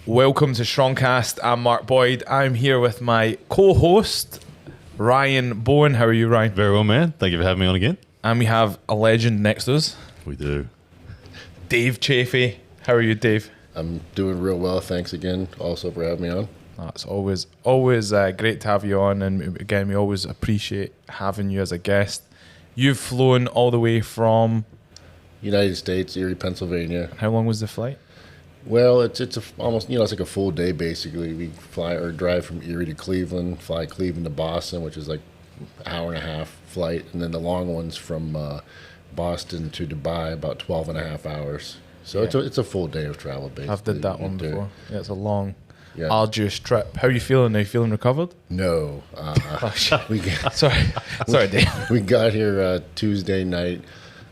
Welcome to Strongcast. I'm Mark Boyd. I'm here with my co-host, Ryan Bowen. How are you, Ryan? Very well, man. Thank you for having me on again. And we have a legend next to us, We do. Dave Chaffee. How are you, Dave? I'm doing real well. Thanks again also for having me on. It's always great to have you on. And again, we always appreciate having you as a guest. You've flown all the way from... United States, Erie, Pennsylvania. How long was the flight? Well, it's almost, it's like a full day basically. We fly or drive from Erie to Cleveland, fly Cleveland to Boston, which is like an hour and a half flight, and then the long ones from Boston to Dubai, about 12 and a half hours. So Yeah. it's a full day of travel basically. I've did that one before. Yeah, it's a long, Yeah. arduous trip. How are you feeling? Are you feeling recovered? No. we got, Sorry, Dave. we got here Tuesday night.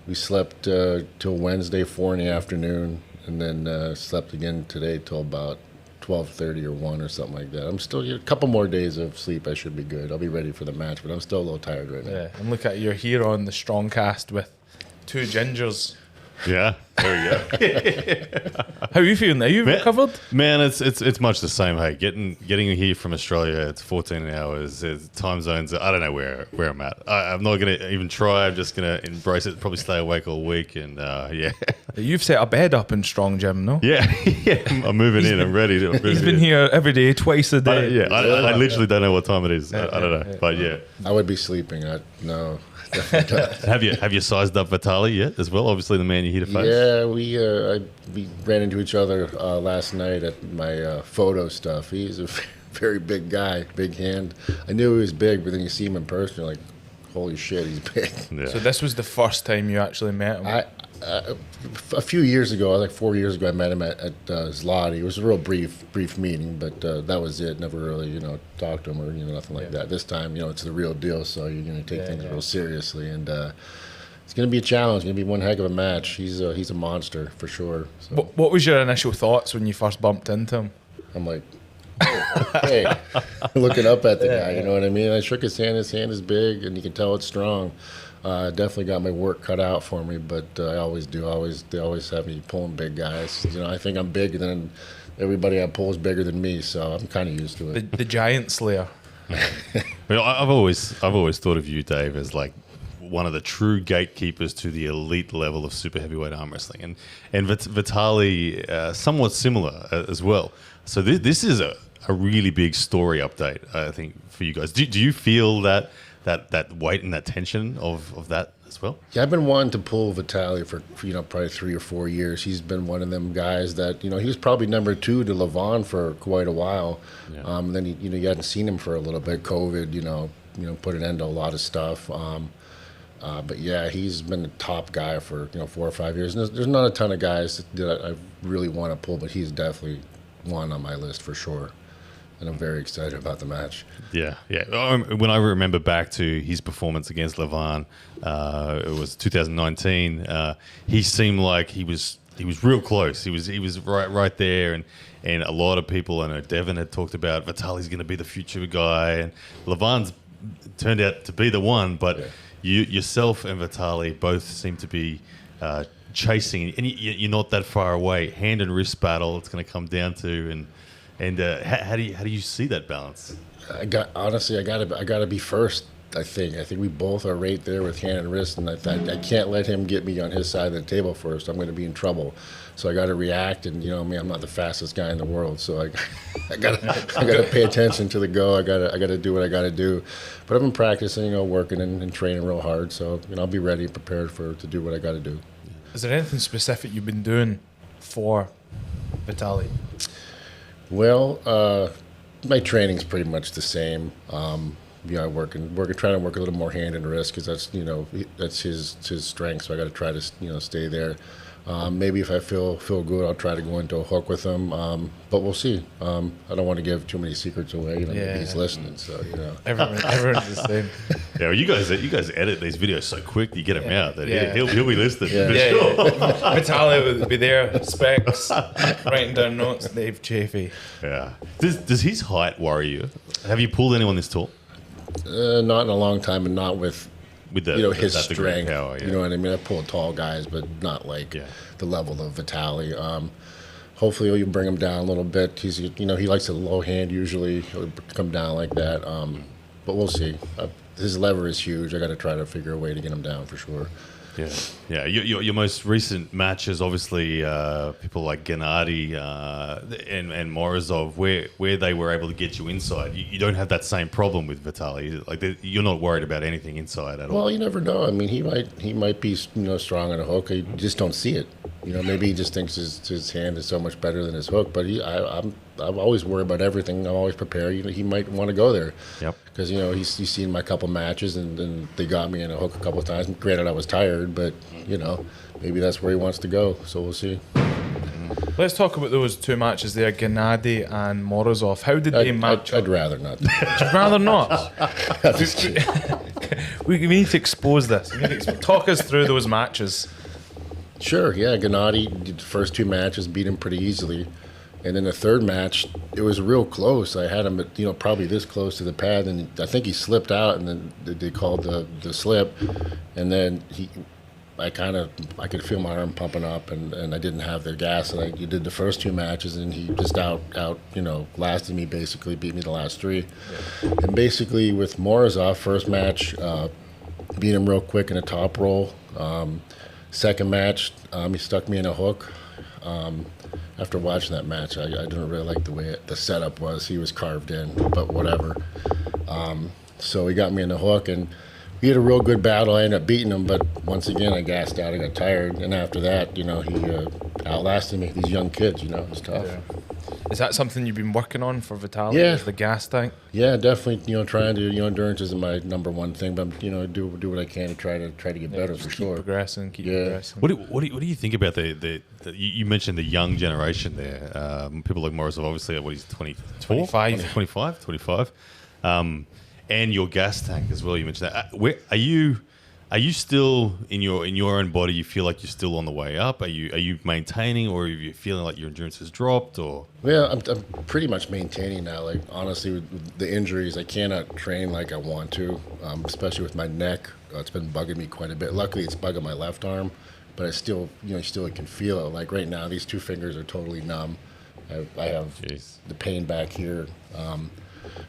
We slept till Wednesday, 4 in the afternoon, and then slept again today till about 12:30 or 1 or something like that. I'm still a couple more days of sleep. I should be good. I'll be ready for the match, but I'm still a little tired right now. Yeah, and look at you're here on the Strongcast with two gingers. Yeah, there we go. How are you feeling? Are you recovered? Man, it's much the same. Hey, getting here from Australia, it's 14 hours. It's time zones. I don't know where I'm at. I'm not gonna even try. I'm just gonna embrace it. Probably stay awake all week, and yeah. You've set a bed up in Strong Gym, no? Yeah, I'm moving in. I'm ready to. He's been here every day, twice a day. I literally don't know what time it is. I don't know, but yeah. I would be sleeping. No. Definitely not. Have you sized up Vitaly yet as well? Obviously, the man you're here to face. Yeah, we ran into each other last night at my photo stuff. He's a very big guy, big hand. I knew he was big, but then you see him in person, you're like, holy shit, he's big. Yeah. So this was the first time you actually met him? A few years ago, like 4 years ago, I met him at Zloty. It was a real brief meeting, but that was it. Never really, talked to him or nothing like that. This time, it's the real deal, so you're going to take things real seriously, and it's going to be a challenge. It's going to be one heck of a match. He's a monster for sure. So. What was your initial thoughts when you first bumped into him? I'm like, oh, hey, looking up at the guy, you know what I mean? I shook his hand. His hand is big, and you can tell it's strong. Definitely got my work cut out for me, but I always do. They always have me pulling big guys. I think I'm bigger than everybody I pull is bigger than me, so I'm kind of used to it. The giant slayer. Well, I've always thought of you, Dave, as like one of the true gatekeepers to the elite level of super heavyweight arm wrestling, and Vitaly somewhat similar as well. So this is a really big story update, I think, for you guys. Do you feel that weight and that tension of that as well? Yeah, I've been wanting to pull Vitaly for probably 3 or 4 years. He's been one of them guys that he was probably number 2 to Levon for quite a while. Yeah. Then you hadn't seen him for a little bit. COVID, put an end to a lot of stuff. But yeah, he's been the top guy for 4 or 5 years. And there's not a ton of guys that I really want to pull, but he's definitely one on my list for sure. And I'm very excited about the match. Yeah. When I remember back to his performance against Levon, it was 2019. He seemed like he was real close. He was right there, and a lot of people. I know Devin had talked about Vitaly's going to be the future guy, and Levon's turned out to be the one. But yourself and Vitaly both seem to be chasing, and you're not that far away. Hand and wrist battle. It's going to come down to And how do you see that balance? I gotta be first. I think we both are right there with hand and wrist, and I can't let him get me on his side of the table first. I'm going to be in trouble. So I got to react, and I'm not the fastest guy in the world, so I gotta pay attention to the go. I gotta do what I gotta do. But I've been practicing, working and training real hard, so I'll be ready and prepared to do what I gotta do. Is there anything specific you've been doing for Vitaly? Well, my training's pretty much the same. I'm trying to work a little more hand and wrist because that's his strength. So I got to try to stay there. Maybe if I feel good, I'll try to go into a hook with him. But we'll see. I don't want to give too many secrets away. Maybe he's listening. So everyone's the same. Yeah, well, you guys edit these videos so quick you get him out that he'll be listening. Yeah. Vitaly would be there, specs, writing down notes. Dave Chaffee. Yeah. Does his height worry you? Have you pulled anyone this tall? Not in a long time, and not with his strength. Power, yeah. You know what I mean? I pulled tall guys, but not like the level of Vitaly. hopefully you bring him down a little bit. He's, he likes a low hand usually. He'll come down like that. But we'll see. His lever is huge. I got to try to figure a way to get him down for sure. Yeah. Your most recent matches, obviously, people like Gennady and Morozov, where they were able to get you inside. You don't have that same problem with Vitaly. Like you're not worried about anything inside at all. Well, you never know. I mean, he might be strong on a hook. You just don't see it. Maybe he just thinks his hand is so much better than his hook. But I'm always worried about everything. I'm always prepared. He might want to go there. Yep. Because he's seen my couple matches and they got me in a hook a couple of times. Granted, I was tired, but maybe that's where he wants to go. So we'll see. Let's talk about those two matches there, Gennady and Morozov. How did they match? I'd rather not. I'd rather not. we need to expose this. Talk us through those matches. Sure, yeah. Gennady did the first two matches, beat him pretty easily. And then the third match, it was real close. I had him at, probably this close to the pad, and I think he slipped out, and then they called the slip. And then I could feel my arm pumping up, and I didn't have the gas. And he did the first two matches, and he just lasted me, basically, beat me the last three. Yeah. And basically with Morozov, first match, beat him real quick in a top roll. Second match, he stuck me in a hook. After watching that match, I didn't really like the way the setup was. He was carved in, but whatever. So he got me in the hook, and we had a real good battle. I ended up beating him, but once again, I gassed out. I got tired, and after that, he outlasted me. These young kids, it's tough. Yeah. Is that something you've been working on for Vitaly? Yeah. Is the gas tank? Yeah, definitely. Trying to, endurance isn't my number one thing, but do what I can to try to get better for sure. Keep progressing. What do you think about the you mentioned the young generation there? People like Morozov, obviously, he's 25. And your gas tank as well. You mentioned that. Where are you still in your own body? You feel like you're still on the way up? Are you maintaining, or are you feeling like your endurance has dropped? Or I'm pretty much maintaining now. Like honestly, with the injuries, I cannot train like I want to, especially with my neck. It's been bugging me quite a bit. Luckily, it's bugging my left arm, but I still can feel it. Like right now, these two fingers are totally numb. I have the pain back here.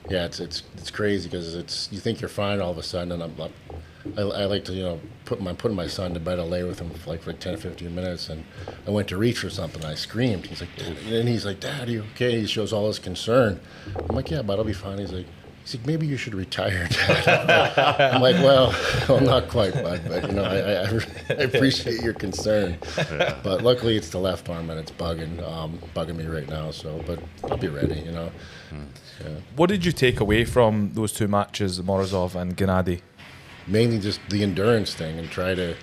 It's crazy because you think you're fine all of a sudden, and I like to putting my son to bed. I lay with him for 10 15 minutes, and I went to reach for something. I screamed. He's like, Dad, are you okay? He shows all his concern. I'm like, yeah, but I'll be fine. He's like, maybe you should retire, Dad. I'm like, well, not quite, bud, but I appreciate your concern. Yeah. But luckily, it's the left arm and it's bugging me right now. So, but I'll be ready. Yeah. What did you take away from those two matches, Morozov and Gennady? Mainly just the endurance thing, and try to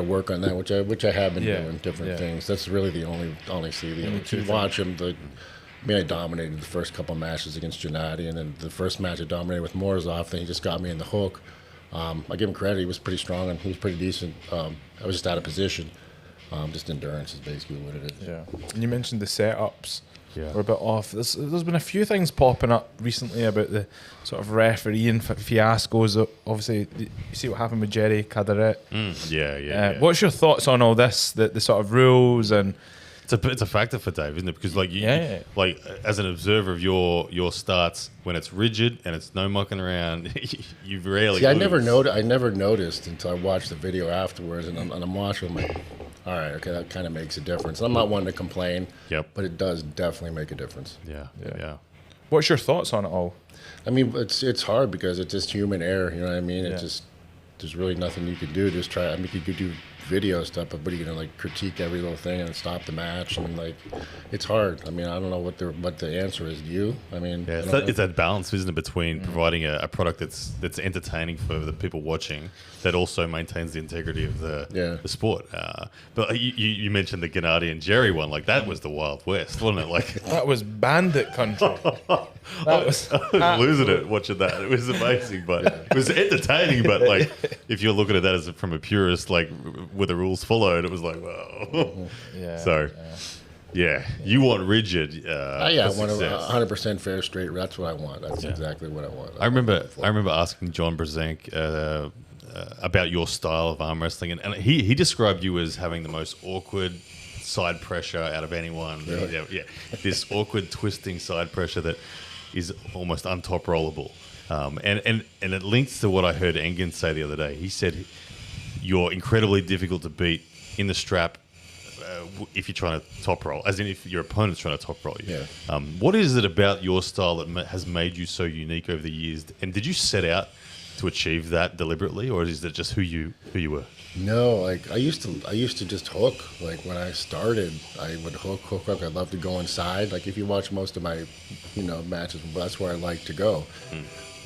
work on that, which I have been doing different things. That's really the only to watch him. I dominated the first couple matches against Gennady, and then the first match I dominated with Morozov. Then he just got me in the hook. I give him credit; he was pretty strong and he was pretty decent. I was just out of position. Just endurance is basically what it is. Yeah, and you mentioned the setups. Yeah. We're a bit off. There's been a few things popping up recently about the sort of refereeing fiascos. Obviously, you see what happened with Jerry Caderet. Yeah. What's your thoughts on all this? The sort of rules and it's a factor for Dave, isn't it? Because like as an observer of your starts, when it's rigid and it's no mucking around, you rarely. See, I never noticed until I watched the video afterwards, and I'm watching. I'm like, all right, okay, that kind of makes a difference. I'm not one to complain, but it does definitely make a difference. Yeah. What's your thoughts on it all? I mean, it's hard because it's just human error. You know what I mean? It's just there's really nothing you can do. Just try. I mean, you could do video stuff, but what are you gonna critique every little thing and stop the match? And it's hard. I mean, I don't know what the answer is. You? I mean, it's that balance, isn't it, between providing a product that's entertaining for the people watching, that also maintains the integrity of the sport. But you mentioned the Gennady and Jerry one. Like that was the Wild West, wasn't it? Like that was bandit country. I was losing it watching that. It was amazing, but it was entertaining. But if you're looking at that as from a purist, with the rules followed, it was like, wow. You want rigid. I want 100% fair straight. That's what I want. That's exactly what I want. I remember asking John Brzenk about your style of arm wrestling, and he described you as having the most awkward side pressure out of anyone. Really? Yeah, this awkward twisting side pressure that is almost untop rollable. And it links to what I heard Engen say the other day. He said you're incredibly difficult to beat in the strap if you're trying to top roll, as in if your opponent's trying to top roll you. Yeah. What is it about your style that has made you so unique over the years? And did you set out to achieve that deliberately, or is it just who you were? No, like I used to just hook. Like when I started, I would hook. I loved to go inside. Like if you watch most of my, matches, that's where I like to go.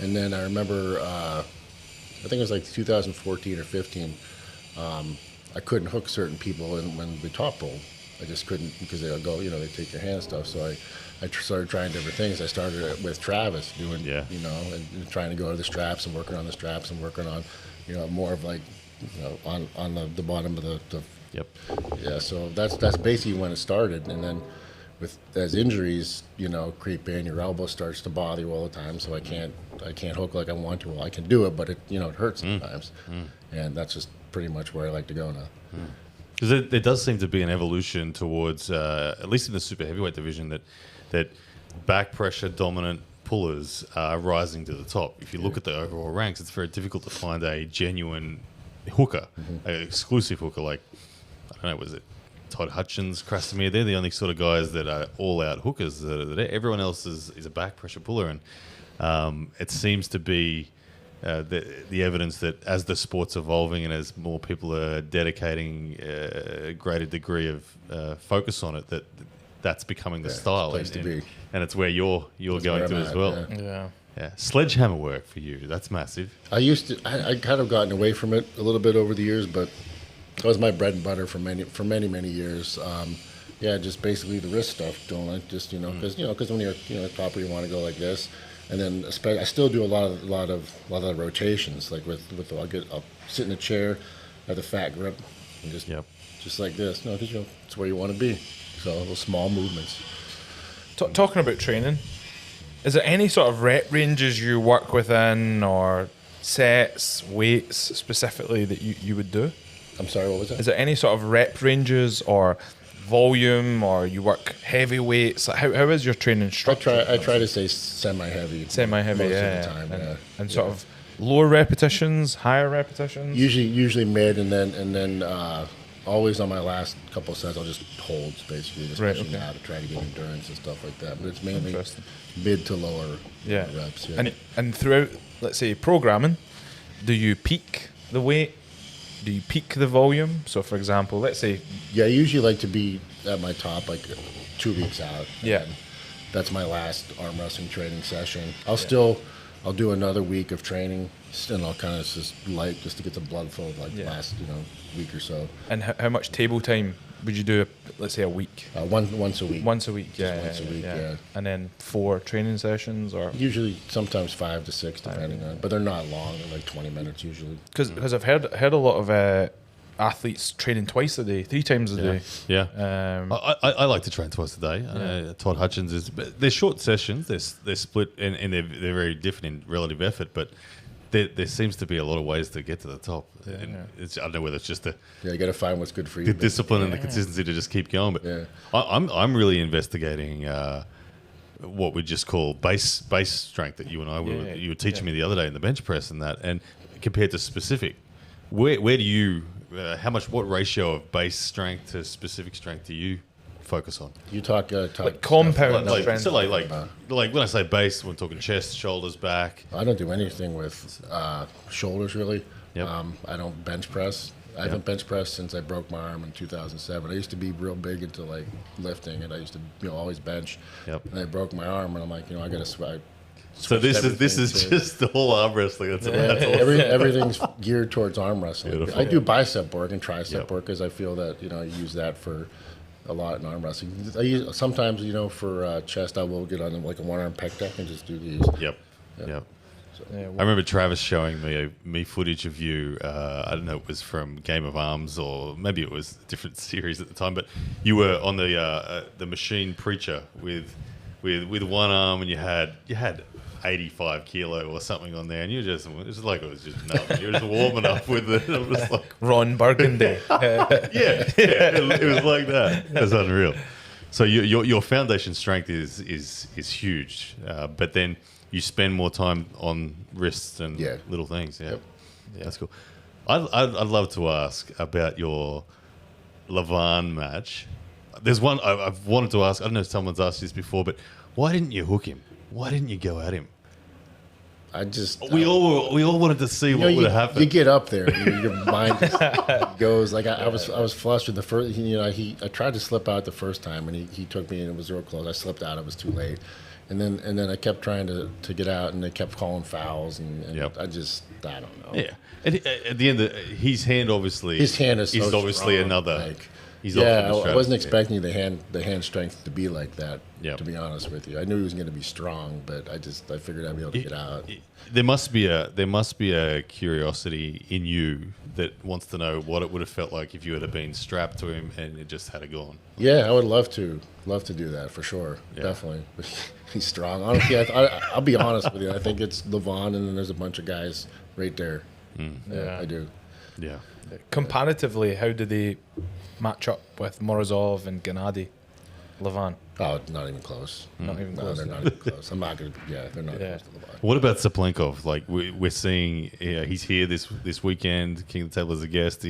And then I remember, I think it was like 2014 or 15. I couldn't hook certain people when we top rolled. I just couldn't because they'll go, they take your hand stuff. So I started trying different things. I started with Travis doing, and trying to go to the straps and working on the straps and working on, more of like, on the bottom of the. Yep. Yeah. So that's basically when it started, and then as injuries, creep in, your elbow starts to bother you all the time. So I can't hook like I want to. Well, I can do it, but it hurts sometimes, and that's just pretty much where I like to go now. Because there does seem to be an evolution towards, at least in the super heavyweight division, that back pressure dominant pullers are rising to the top. If you look at the overall ranks, it's very difficult to find a genuine hooker, an exclusive hooker like, I don't know, was it Todd Hutchins, Krasimir? They're the only sort of guys that are all-out hookers. Everyone else is a back pressure puller, and it seems to be the evidence that as the sport's evolving and as more people are dedicating a greater degree of focus on it, that's becoming the style. Place to be. And it's where you're going to as well. Yeah. Sledgehammer work for you, that's massive. I kind of gotten away from it a little bit over the years, but that was my bread and butter for many years. Just basically the wrist stuff, don't I? Just because when you're topper, you want to go like this, and then I still do a lot of rotations. Like I'll sit in a chair, have the fat grip, and just like this. No, because it's where you want to be. So little small movements. Talking about training, is there any sort of rep ranges you work within, or sets, weights specifically that you would do? I'm sorry, what was that? Is there any sort of rep ranges or volume, or you work heavy weights? How is your training structured? I try to say semi-heavy. Semi-heavy, most yeah. of the time, and sort of lower repetitions, higher repetitions? Usually mid, and then always on my last couple of sets, I'll just hold, basically, just pushing out to try to get endurance and stuff like that. But it's mainly mid to lower reps. Yeah. And throughout, let's say, programming, do you peak the weight? Do you peak the volume? So, for example, let's say... Yeah, I usually like to be at my top like 2 weeks out. Yeah. That's my last arm wrestling training session. I'll do another week of training, and I'll kind of just to get the blood flow the last week or so. And how much table time would you do, let's say, a week? Once a week. Once a week, once a week. And then 4 training sessions, or usually sometimes 5 to 6, depending on. But they're not long; they're like 20 minutes usually. Because I've heard a lot of athletes training twice a day, 3 times a day. Yeah. I like to train twice a day. Todd Hutchins they're short sessions. They're split and they're very different in relative effort, but there seems to be a lot of ways to get to the top. I don't know whether it's just you got to find what's good for you. The discipline and the consistency to just keep going. But I'm really investigating what we just call base strength that you and I you were teaching me the other day in the bench press and compared to specific. Where do you what ratio of base strength to specific strength do you focus on? You talk like compound strength. So like when I say base, we're talking chest, shoulders, back. I don't do anything with shoulders really. Yep. I don't bench press. I haven't bench pressed since I broke my arm in 2007. I used to be real big into like lifting, and I used to always bench. Yep. And I broke my arm, and I'm like, I got to swipe. So this is just all arm wrestling. That's everything's geared towards arm wrestling. Beautiful. I do bicep work and tricep work because I feel that you use that for a lot in arm wrestling. Sometimes for chest I will get on like a 1-arm pec deck and just do these. Yep. So, I remember Travis showing me footage of you. I don't know, it was from Game of Arms or maybe it was a different series at the time. But you were on the machine preacher with one arm, and you had 85 kilo or something on there, and you're just like it was just nothing. You're just warming up with it. It was like Ron Burgundy. it was like that. It was unreal. So your foundation strength is huge, but then you spend more time on wrists and little things. Yeah, that's cool. I'd love to ask about your Levan match. There's one I've wanted to ask. I don't know if someone's asked this before, but why didn't you hook him? Why didn't you go at him? We all wanted to see what would have happened. You get up there, your mind just goes like I was flustered the first. I tried to slip out the first time, and he took me, and it was real close. I slipped out. It was too late, and then I kept trying to get out, and they kept calling fouls, and I don't know. Yeah, and at the end, his hand obviously is obviously strong. another. I wasn't expecting the hand strength to be like that. Yep. To be honest with you, I knew he was going to be strong, but I figured I'd be able to get out. There must be a curiosity in you that wants to know what it would have felt like if you had been strapped to him and it just had gone. Yeah, I would love to do that for sure. Yeah. Definitely, he's strong. Honestly, I'll be honest with you. I think it's Levan, and then there's a bunch of guys right there. Yeah, I do. Yeah. Comparatively, how do they match up with Morozov and Gennady? Levan? Oh, not even close. Not even close. They're not even close. I'm not going to. Yeah, they're not close to Levan. What about Saplenkov? Like we're seeing, he's here this weekend. King of the Table as a guest.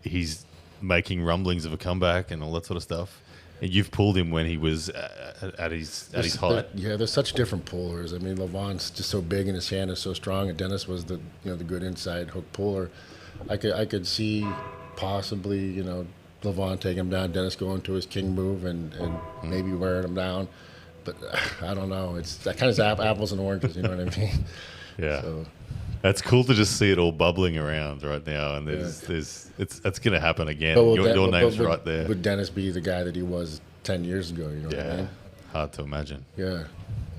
He's making rumblings of a comeback and all that sort of stuff. And you've pulled him when he was at his height. There's such different pullers. I mean, Levan's just so big and his hand is so strong, and Dennis was the good inside hook puller. I could see possibly Levan taking him down, Dennis going to his king move and maybe wearing him down, but I don't know. It's that kind of apples and oranges. You know what I mean? Yeah. So, that's cool to just see it all bubbling around right now, and it's going to happen again. Your name's right there. Would Dennis be the guy that he was 10 years ago? You know what I mean? Hard to imagine. Yeah.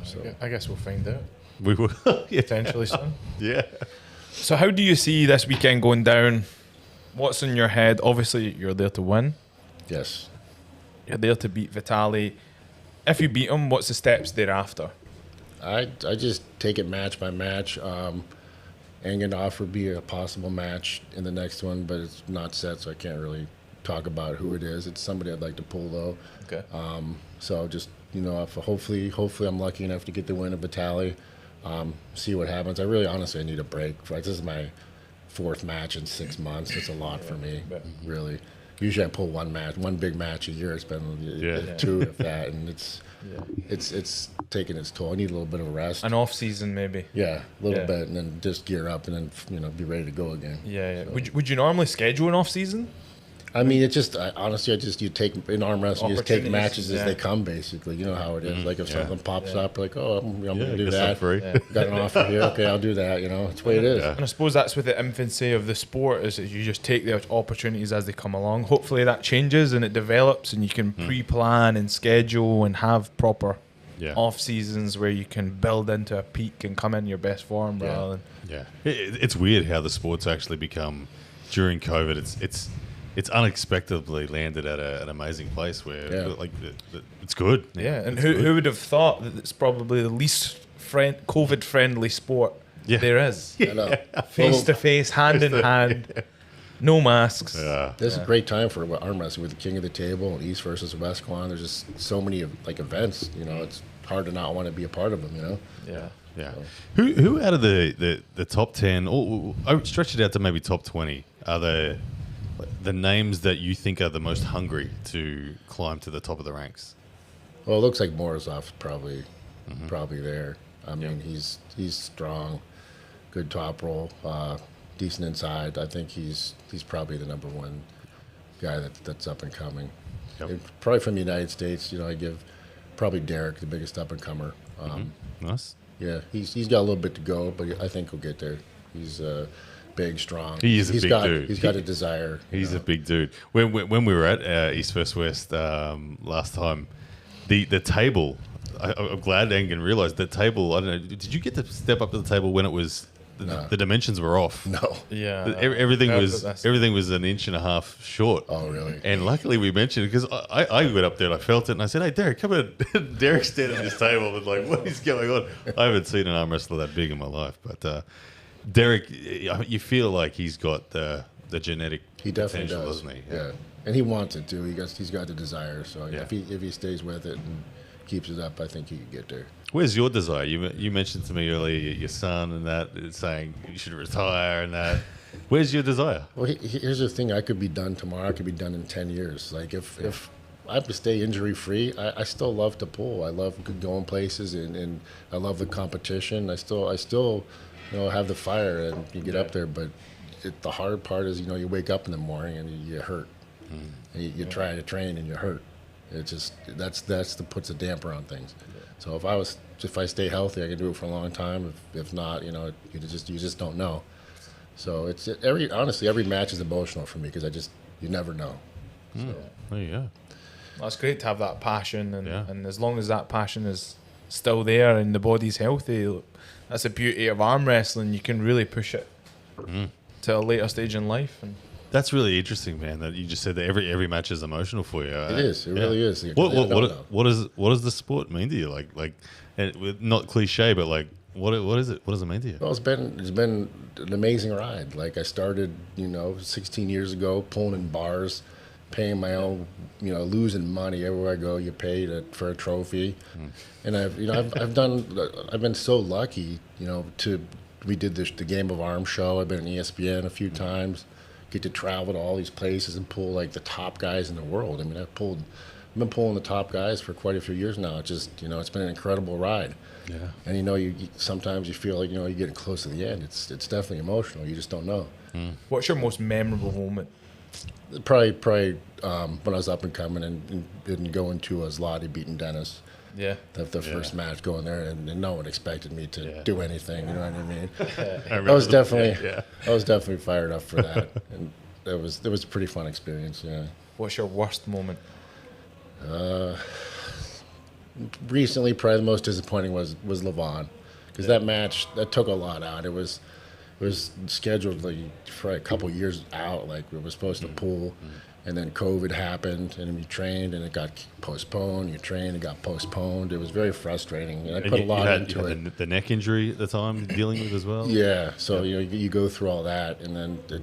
So I guess we'll find out. We will. Potentially soon. Yeah. So how do you see this weekend going down? What's in your head? Obviously, you're there to win. Yes. You're there to beat Vitali. If you beat him, what's the steps thereafter? I just take it match by match. Anganov would be a possible match in the next one, but it's not set, so I can't really talk about who it is. It's somebody I'd like to pull, though. Okay. So just, if hopefully I'm lucky enough to get the win of Vitali, see what happens. I really, honestly, I need a break. This is my 4th match in 6 months. It's a lot for me, really. Usually I pull one big match a year. It's been 2 of that, and it's taking its toll. I need a little bit of a rest. An off season, maybe. Yeah, a little bit, and then just gear up, and then be ready to go again. Yeah. So. Would you normally schedule an off season? I mean, it's just honestly, you take in arm wrestling, you just take matches as they come. Basically, you know how it is. Like if something pops up, like I'm going to do that. Got an offer here, okay, I'll do that. It's the way it is. And I suppose that's with the infancy of the sport, is that you just take the opportunities as they come along. Hopefully that changes and it develops, and you can pre-plan and schedule and have proper off seasons where you can build into a peak and come in your best form rather than. Yeah, it's weird how the sport's actually become during COVID. It's unexpectedly landed at an amazing place where it's good. Yeah, and who would have thought that it's probably the least COVID friendly sport there is? Face to face, hand in hand, no masks. Yeah. This is a great time for arm wrestling with the King of the Table, East versus West Quan. There's just so many events. It's hard to not want to be a part of them. Yeah. Yeah. So. Who out of the top 10, or I would stretch it out to maybe top 20, are the names that you think are the most hungry to climb to the top of the ranks? Well, it looks like Morozov's probably there. I mean, he's strong, good top roll, decent inside. I think he's probably the number one guy that's up and coming. Yep. Probably from the United States, I give probably Derek the biggest up and comer. Nice. Yeah, he's got a little bit to go, but I think he'll get there. He's big, strong. He is a big dude. He's got a desire. He's a big dude. When we were at East vs West last time, the table, I'm glad Engen realised the table. I don't know. Did you get to step up to the table when it was the dimensions were off. No. Yeah. Everything was an inch and a half short. Oh, really? And luckily we mentioned it because I went up there and I felt it and I said, "Hey, Derek, come in." Derek's standing at this table and like, what is going on? I haven't seen an arm wrestler that big in my life, but Derek, you feel like he's got the genetic He definitely potential, does. doesn't he? Yeah. And he wants it too. He's got the desire. So Yeah. if he stays with it and keeps it up, I think he could get there. Where's your desire? You mentioned to me earlier your son and that saying you should retire and that. Where's your desire? Well, here's the thing. I could be done tomorrow. I could be done in 10 years. Like if I have to stay injury free, I still love to pull. I love going places and I love the competition. I still have the fire and you get up there. But the hard part is, you wake up in the morning and you hurt. And you try to train and you hurt. It's just that's the puts a damper on things. So if I stay healthy, I can do it for a long time. If not, you just don't know. So honestly every match is emotional for me because you never know. So. There you go. Well, it's great to have that passion, and as long as that passion is still there and the body's healthy, that's the beauty of arm wrestling. You can really push it to a later stage in life. And That's really interesting, man. That you just said that every match is emotional for you. It is. It really is. What does the sport mean to you? Like, and not cliche, but like, what is it? What does it mean to you? Well, it's been an amazing ride. Like I started, 16 years ago, pulling in bars, paying my own, losing money everywhere I go. You pay for a trophy, and I've been so lucky, we did the Game of Arms show. I've been on ESPN a few times. Get to travel to all these places and pull like the top guys in the world. I mean, I've been pulling the top guys for quite a few years now. It's just, it's been an incredible ride. Yeah. And you sometimes you feel like you're getting close to the end. It's definitely emotional. You just don't know. What's your most memorable moment? Probably when I was up and coming and going to Zloty beating Dennis. Yeah. The first match going there and no one expected me to do anything. You know what I mean? I was definitely fired up for that, and it was a pretty fun experience. Yeah. What's your worst moment? Recently, probably the most disappointing was Levon, because that match that took a lot out. It was scheduled like for a couple years out, like we were supposed to pull. And then COVID happened, and we trained, and it got postponed. You trained, it got postponed. It was very frustrating, and I put a lot into it. The neck injury at the time dealing with as well. Yeah, so you go through all that, and then it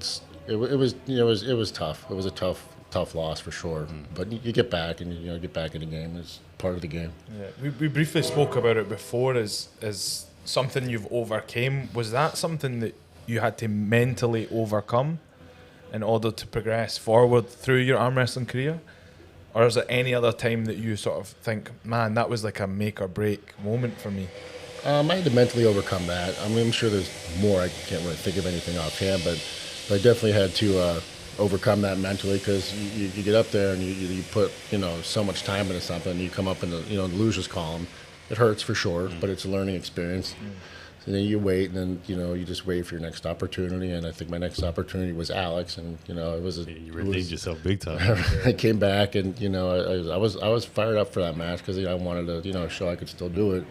was tough. It was a tough loss for sure. But you get back, and get back in the game. It's part of the game. Yeah, we briefly spoke about it before as something you've overcame. Was that something that you had to mentally overcome in order to progress forward through your arm wrestling career? Or is there any other time that you sort of think, man, that was like a make or break moment for me? I had to mentally overcome that. I mean, I'm sure there's more. I can't really think of anything offhand, but I definitely had to overcome that mentally, because you get up there and you put so much time into something, and you come up in the the losers column. It hurts for sure, but it's a learning experience. And then you wait, and then you just wait for your next opportunity. And I think my next opportunity was Alex, and it was you redeemed yourself big time. I came back, and I was fired up for that match because I wanted to show I could still do it.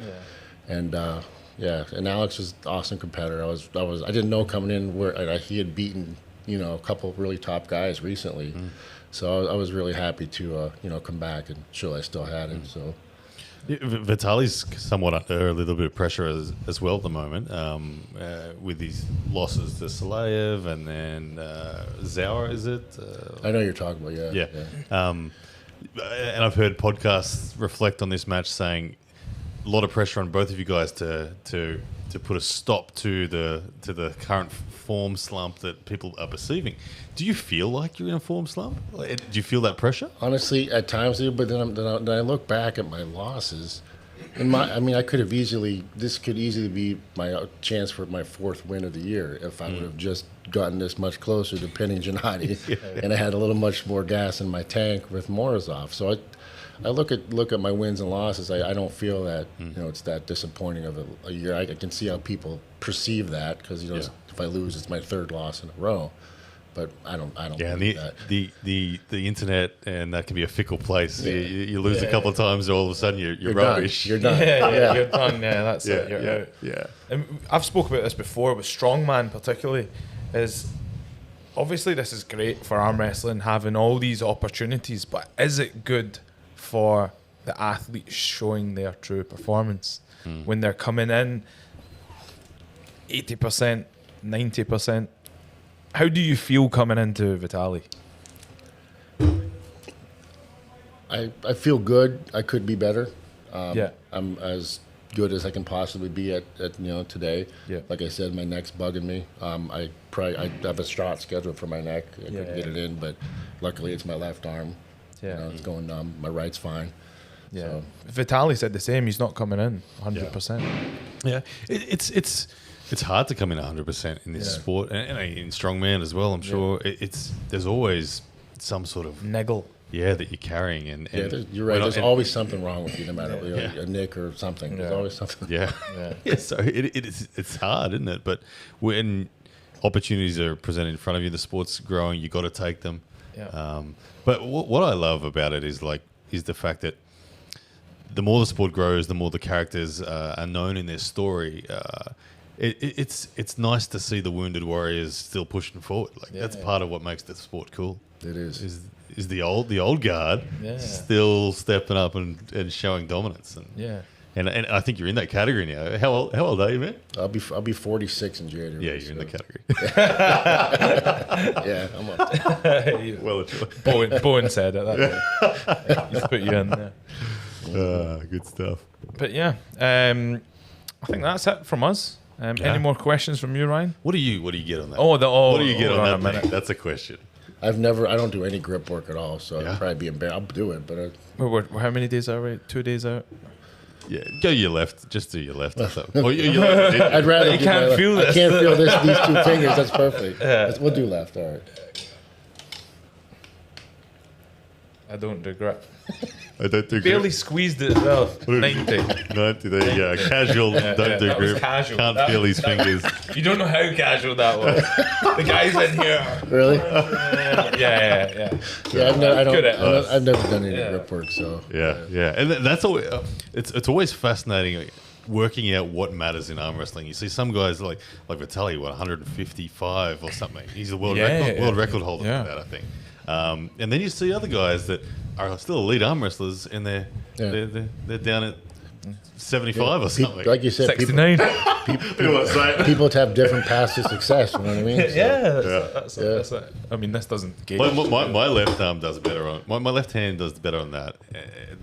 And and Alex was an awesome competitor. I didn't know coming in where he had beaten a couple of really top guys recently, so I was really happy to come back and show I still had it. So. Yeah, Vitali's somewhat under a little bit of pressure as well at the moment, with his losses to Salayev and then Zauer, is it? I know you're talking about, yeah. And I've heard podcasts reflect on this match saying a lot of pressure on both of you guys to put a stop to the current form slump that people are perceiving. Do you feel like you're in a form slump? Do you feel that pressure? Honestly, at times, but then I look back at my losses, and this could easily be my chance for my fourth win of the year if I would have just gotten this much closer to pinning Gennady, and I had a little much more gas in my tank with Morozov. So I look at my wins and losses. I don't feel that it's that disappointing of a year. I can see how people perceive that because if I lose, it's my third loss in a row. but I don't Yeah, and believe that. the internet, and that can be a fickle place. You lose a couple of times, all of a sudden you're rubbish. Done. You're done. You're done. Yeah, that's it. You're out. Yeah. And I've spoke about this before with strongman, particularly, is obviously this is great for arm wrestling, having all these opportunities, but is it good for the athletes showing their true performance when they're coming in 80%, 90%? How do you feel coming into Vitaly? I feel good. I could be better. Yeah. I'm as good as I can possibly be at today. Yeah. Like I said, my neck's bugging me. I have a shot scheduled for my neck. I couldn't get it in, but luckily it's my left arm. Yeah. It's going numb. My right's fine. Yeah. So. Vitaly said the same. He's not coming in 100%. Yeah, it's hard to come in 100% in this sport, and in strongman as well. I'm sure there's always some sort of niggle. Yeah, that you're carrying, and you're right. There's always something wrong with you, no matter a nick or something. There's always something. Yeah. So it's hard, isn't it? But when opportunities are presented in front of you, the sport's growing. You got to take them. Yeah. But what I love about it is the fact that the more the sport grows, the more the characters are known in their story. It's nice to see the wounded warriors still pushing forward. That's part of what makes the sport cool. It is. Is the old guard still stepping up and showing dominance? And I think you're in that category now. How old are you, man? I'll be 46 in January. Yeah, you're in the category. Yeah, I'm up there. Well enjoyed. Bowen said it. He's put you in there. Good stuff. But yeah, I think that's it from us. Any more questions from you, Ryan? What do you get on that? What do you get hold on that thing? That's a question. I don't do any grip work at all, so I'd probably be embarrassed. I'll do it, but we're how many days out? Right, 2 days out. Yeah, go your left. Just do your left. Or your left. I'd rather. You can't feel this. I can't feel these two fingers. That's perfect. We'll do left. All right. I don't do grip. I don't do Barely grip. squeezed it as well. 90. 90, there you go. Casual, don't do that was grip. casual. Can't feel his fingers. You don't know how casual that was. The guys in here. Really? Yeah. I've never done any grip work, so. Yeah. And that's always, it's always fascinating working out what matters in arm wrestling. You see some guys like Vitaly, 155 or something. He's a world record holder for that, I think. And then you see other guys that are still elite arm wrestlers, and they're down at 75 or something. Like you said, 69. people have different paths to success. You know what I mean? So, That's it. I mean, this doesn't gauge. My left arm does better on my left hand does better on that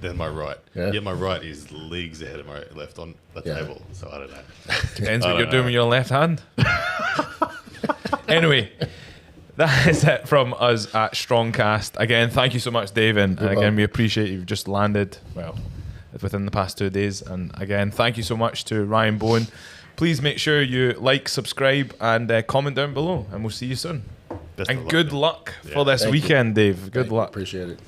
than my right. Yeah. Yet my right is leagues ahead of my left on the table. So I don't know. Depends what you're doing with your left hand. Anyway. That is it from us at Strongcast. Again, thank you so much, Dave. And again, we appreciate you've just landed, within the past 2 days. And again, thank you so much to Ryan Bowen. Please make sure you like, subscribe, and comment down below. And we'll see you soon. Best and good luck for this weekend, Dave. Good luck. Appreciate it.